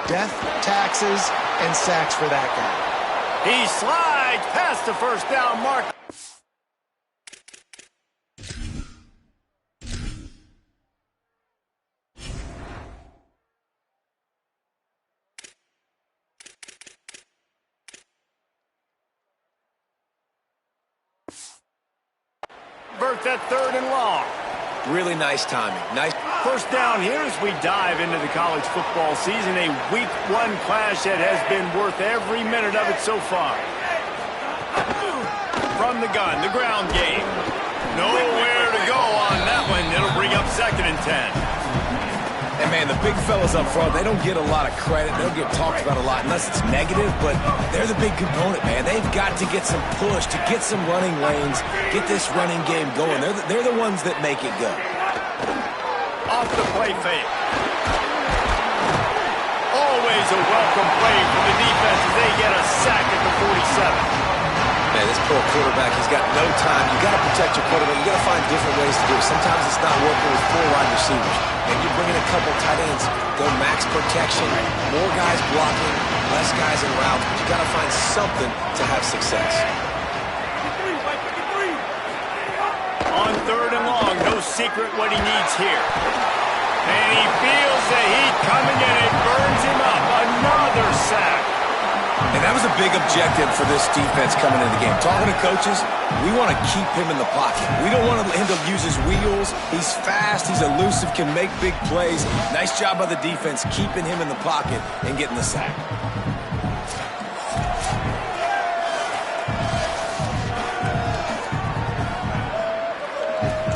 Death, taxes, and sacks for that guy. He slides past the first down mark. That third and long. Really nice timing. Nice. First down here as we dive into the college football season. A week one clash that has been worth every minute of it so far. From the gun, the ground game. Nowhere to go on that one. It'll bring up second and 10. And, man, the big fellas up front, they don't get a lot of credit. They don't get talked about a lot unless it's negative, but they're the big component, man. They've got to get some push, to get some running lanes, get this running game going. They're the ones that make it go. Off the play fake. Always a welcome play for the defense as they get a sack at the 47. Man, this poor quarterback, he's got no time. You got to protect your quarterback. You got to find different ways to do it. Sometimes it's not working with 4 wide receivers. And you bring in a couple tight ends, go max protection, more guys blocking, less guys in routes. But you got to find something to have success. On third and long, no secret what he needs here. And he feels the heat coming and it burns him up. Another sack. And that was a big objective for this defense coming into the game. Talking to coaches, we want to keep him in the pocket. We don't want him to use his wheels. He's fast, he's elusive, can make big plays. Nice job by the defense keeping him in the pocket and getting the sack.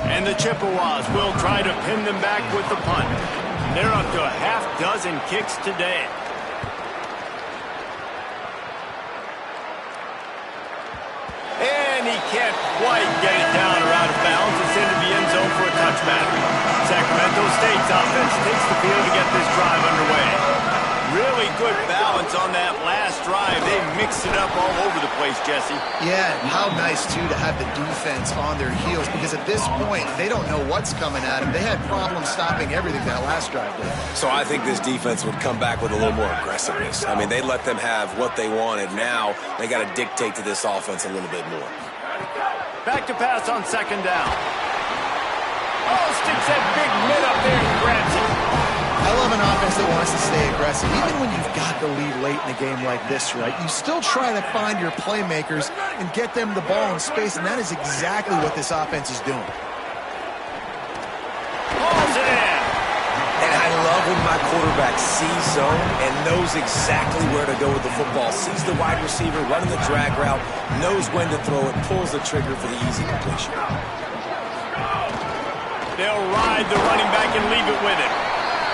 And the Chippewas will try to pin them back with the punt. They're up to a half dozen kicks today. He can't quite get it down or out of bounds. It's into the end zone for a touchback. Sacramento State's offense takes the field to get this drive underway. Really good balance on that last drive. They mixed it up all over the place, Jesse. Yeah, and how nice, too, to have the defense on their heels, because at this point, they don't know what's coming at them. They had problems stopping everything that last drive did. So I think this defense would come back with a little more aggressiveness. I mean, they let them have what they wanted. Now they got to dictate to this offense a little bit more. Back to pass on second down. Oh, sticks that big mid up there and grabs it. I love an offense that wants to stay aggressive. Even when you've got the lead late in a game like this, right, you still try to find your playmakers and get them the ball in space, and that is exactly what this offense is doing. Pulls it in. And I love when my quarterback sees zone and knows exactly where to go with the football. Sees the wide receiver running the drag route, knows when to throw it, pulls the trigger for the easy completion. They'll ride the running back and leave it with him.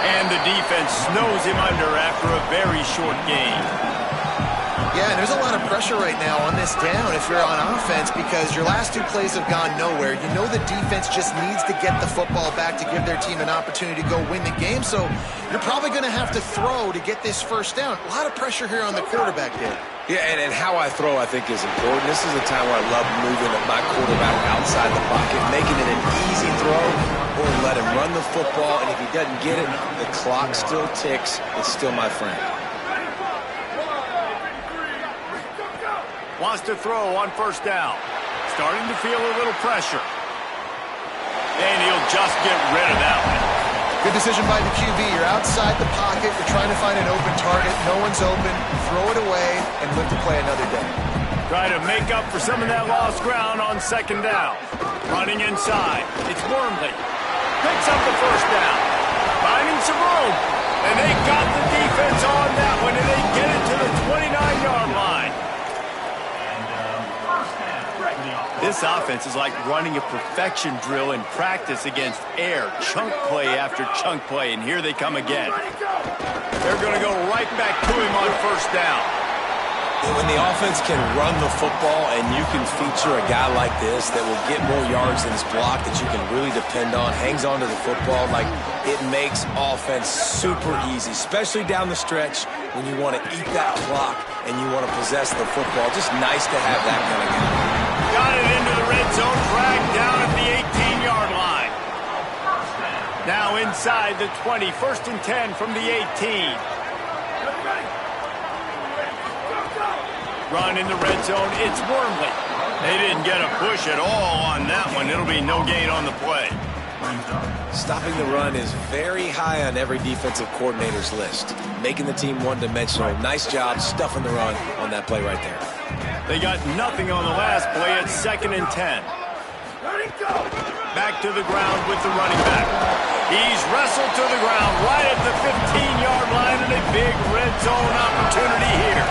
And the defense snows him under after a very short game. Yeah, and there's a lot of pressure right now on this down if you're on offense because your last 2 plays have gone nowhere. You know the defense just needs to get the football back to give their team an opportunity to go win the game, so you're probably going to have to throw to get this first down. A lot of pressure here on the quarterback, Dave. Yeah, and how I throw, I think, is important. This is a time where I love moving my quarterback outside the pocket, making it an easy throw, or let him run the football, and if he doesn't get it, the clock still ticks. It's still my friend. Wants to throw on first down. Starting to feel a little pressure. And he'll just get rid of that one. Good decision by the QB. You're outside the pocket. You're trying to find an open target. No one's open. Throw it away and live to play another day. Try to make up for some of that lost ground on second down. Running inside. It's Wormley. Picks up the first down. Finding some room. And they got the defense on that one, and they get it to the 29-yard line. This offense is like running a perfection drill in practice against air. Chunk play after chunk play, and here they come again. They're going to go right back to him on first down. When the offense can run the football and you can feature a guy like this that will get more yards than his block that you can really depend on, hangs on to the football, like it makes offense super easy, especially down the stretch when you want to eat that clock and you want to possess the football. Just nice to have that kind of guy. Got it into the red zone, dragged down at the 18-yard line. Now inside the 20, 1st and 10 from the 18. Run in the red zone, it's Wormley. They didn't get a push at all on that one. It'll be no gain on the play. Stopping the run is very high on every defensive coordinator's list. Making the team one-dimensional. Nice job stuffing the run on that play right there. They got nothing on the last play. It's 2nd and 10. Back to the ground with the running back. He's wrestled to the ground right at the 15-yard line, and a big red zone opportunity here.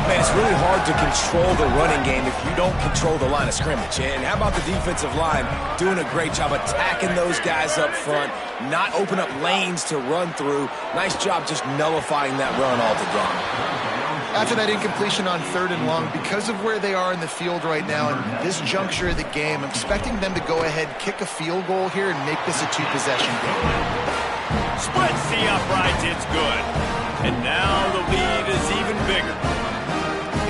Man, it's really hard to control the running game if you don't control the line of scrimmage. And how about the defensive line doing a great job attacking those guys up front, not open up lanes to run through. Nice job just nullifying that run altogether. After that incompletion on 3rd and long, because of where they are in the field right now and this juncture of the game, I'm expecting them to go ahead, kick a field goal here, and make this a 2-possession game. Splits the uprights, it's good. And now the lead is even bigger.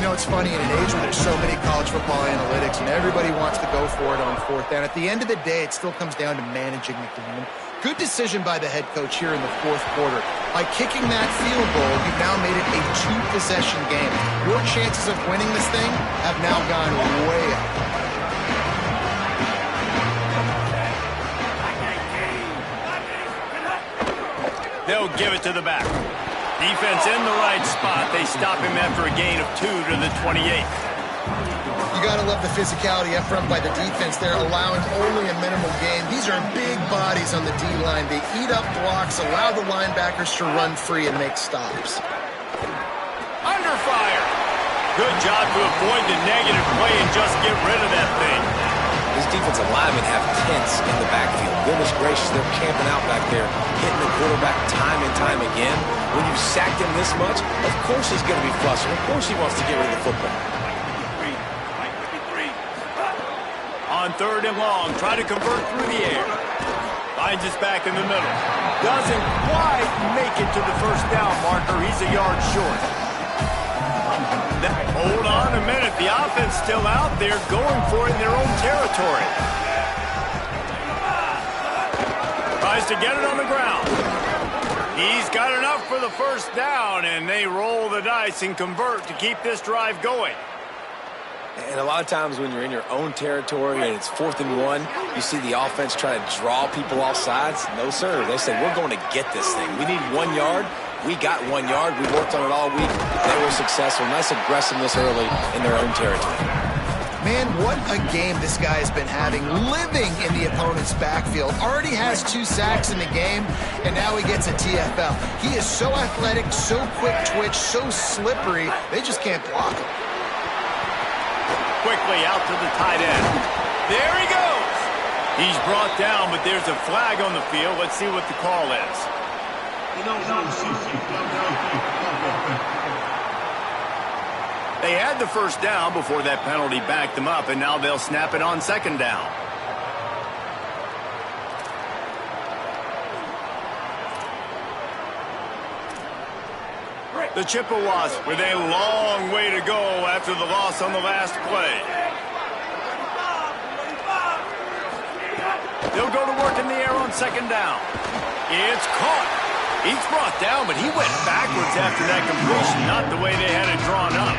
You know, it's funny, in an age where there's so many college football analytics and everybody wants to go for it on 4th down, at the end of the day, it still comes down to managing the game. Good decision by the head coach here in the 4th quarter. By kicking that field goal, you've now made it a 2-possession game. Your chances of winning this thing have now gone way up. They'll give it to the back. Defense in the right spot. They stop him after a gain of 2 to the 28. You got to love the physicality up front by the defense. They're allowing only a minimal gain. These are big bodies on the D-line. They eat up blocks, allow the linebackers to run free and make stops. Under fire. Good job to avoid the negative play and just get rid of that thing. These defensive linemen have tents in the backfield. Goodness gracious, they're camping out back there, hitting the quarterback time and time again. When you've sacked him this much, of course he's going to be flustered. Of course he wants to get rid of the football. On 3rd and long, try to convert through the air. Finds his back in the middle. Doesn't quite make it to the first down marker. He's a yard short. Hold on a minute. The offense still out there going for it in their own territory. Tries to get it on the ground. He's got enough for the first down, and they roll the dice and convert to keep this drive going. And a lot of times when you're in your own territory and it's 4th and 1, you see the offense try to draw people off sides. No, sir. They said, we're going to get this thing. We need 1 yard. We got 1 yard. We worked on it all week. They were successful. Nice aggressiveness early in their own territory. Man, what a game this guy has been having, living in the opponent's backfield. Already has 2 sacks in the game, and now he gets a TFL. He is so athletic, so quick twitch, so slippery, they just can't block him. Quickly out to the tight end. There he goes. He's brought down, but there's a flag on the field. Let's see what the call is. They had the first down before that penalty backed them up, and now they'll snap it on second down. The Chippewas with a long way to go after the loss on the last play. They'll go to work in the air on second down. It's caught. He's brought down, but he went backwards after that completion, not the way they had it drawn up.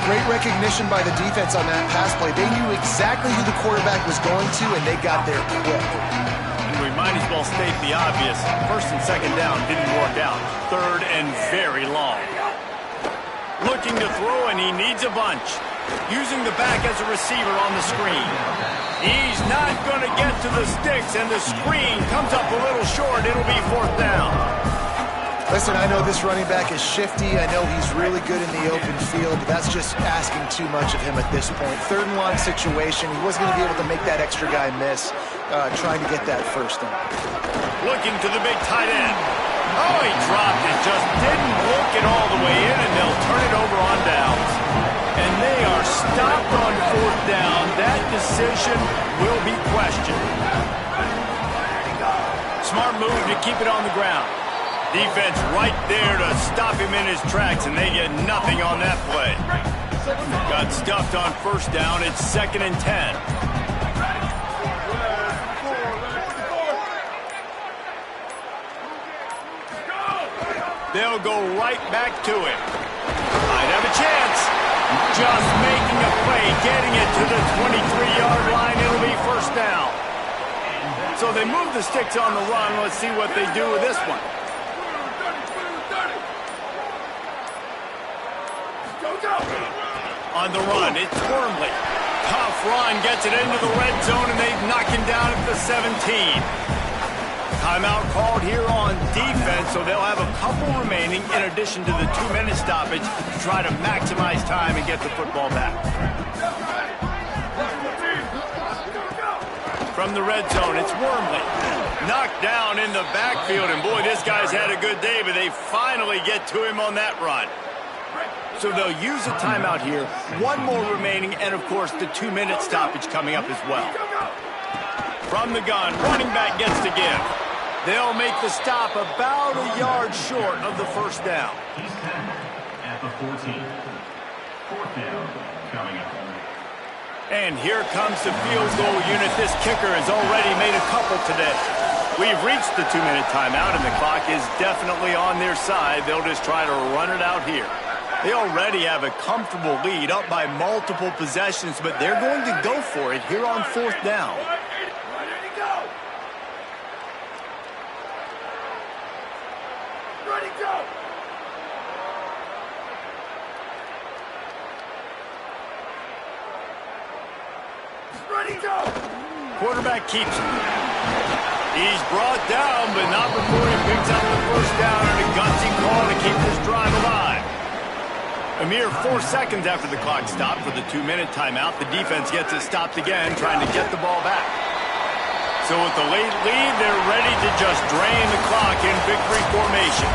Great recognition by the defense on that pass play. They knew exactly who the quarterback was going to, and they got there quick. We might as well state the obvious. First and second down didn't work out. Third and very long. Looking to throw, and he needs a bunch. Using the back as a receiver on the screen. He's not going to get to the sticks, and the screen comes up a little short. It'll be fourth down. Listen, I know this running back is shifty. I know he's really good in the open field, but that's just asking too much of him at this point. Third and long situation. He wasn't going to be able to make that extra guy miss, trying to get that first down. Looking to the big tight end. Oh, he dropped it. Just didn't look it all the way in, and they'll turn it over on downs. And they are stopped on fourth down. That decision will be questioned. Smart move to keep it on the ground. Defense right there to stop him in his tracks, and they get nothing on that play. Got stuffed on first down. It's 2nd and 10. They'll go right back to him. Might have a chance. Just making a play, getting it to the 23-yard line. It'll be first down. So they move the sticks on the run. Let's see what they do with this one. On the run, it's Wormley. Tough run, gets it into the red zone, and they knock him down at the 17. Timeout called here on defense, so they'll have a couple remaining in addition to the 2-minute stoppage to try to maximize time and get the football back. From the red zone, it's Wormley. Knocked down in the backfield, and boy, this guy's had a good day, but they finally get to him on that run. So they'll use a timeout here. One more remaining, and of course, the 2-minute stoppage coming up as well. From the gun, running back gets to give. They'll make the stop about a yard short of the first down. At the 14. Fourth down coming up. And here comes the field goal unit. This kicker has already made a couple today. We've reached the 2-minute timeout, and the clock is definitely on their side. They'll just try to run it out here. They already have a comfortable lead, up by multiple possessions, but they're going to go for it here on fourth down. Quarterback keeps it. He's brought down, but not before he picks up the first down and a gutsy call to keep this drive alive. A mere 4 seconds after the clock stopped for the 2-minute timeout, the defense gets it stopped again, trying to get the ball back. So with the late lead, they're ready to just drain the clock in victory formation.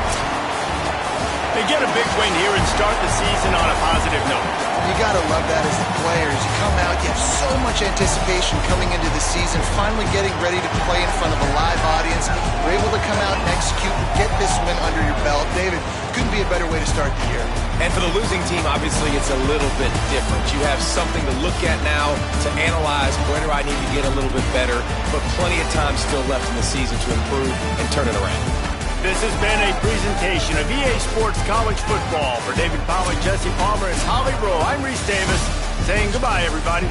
They get a big win here and start the season on a positive note. You got to love that as the players. You come out, you have so much anticipation coming into the season, finally getting ready to play in front of a live audience. We're able to come out and execute, get this win under your belt. David, couldn't be a better way to start the year. And for the losing team, obviously, it's a little bit different. You have something to look at now, to analyze where do I need to get a little bit better, but plenty of time still left in the season to improve and turn it around. This has been a presentation of EA Sports College Football. For David Powell, Jesse Palmer, and Holly Rowe, I'm Reese Davis saying goodbye, everybody.